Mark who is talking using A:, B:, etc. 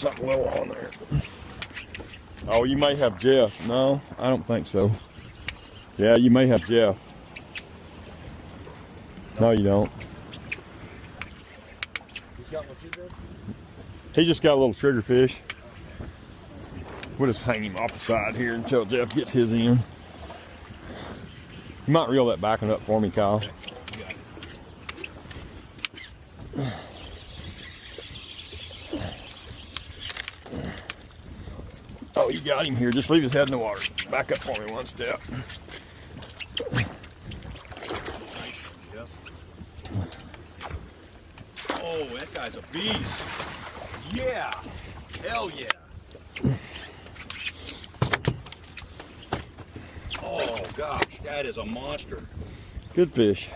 A: something little on there. Oh, you may have Jeff. No, I don't think so. Yeah, you may have Jeff. No, you don't.
B: He's got what you did?
A: He just got a little trigger fish. We'll just hang him off the side here until Jeff gets his in. You might reel that back one up for me, Kyle.
B: Okay. You got it.
A: Oh, you got him here. Just leave his head in the water. Back up for me one step.
B: Yep. Oh, that guy's a beast. Yeah. Hell yeah. Oh gosh, that is a monster.
A: Good fish.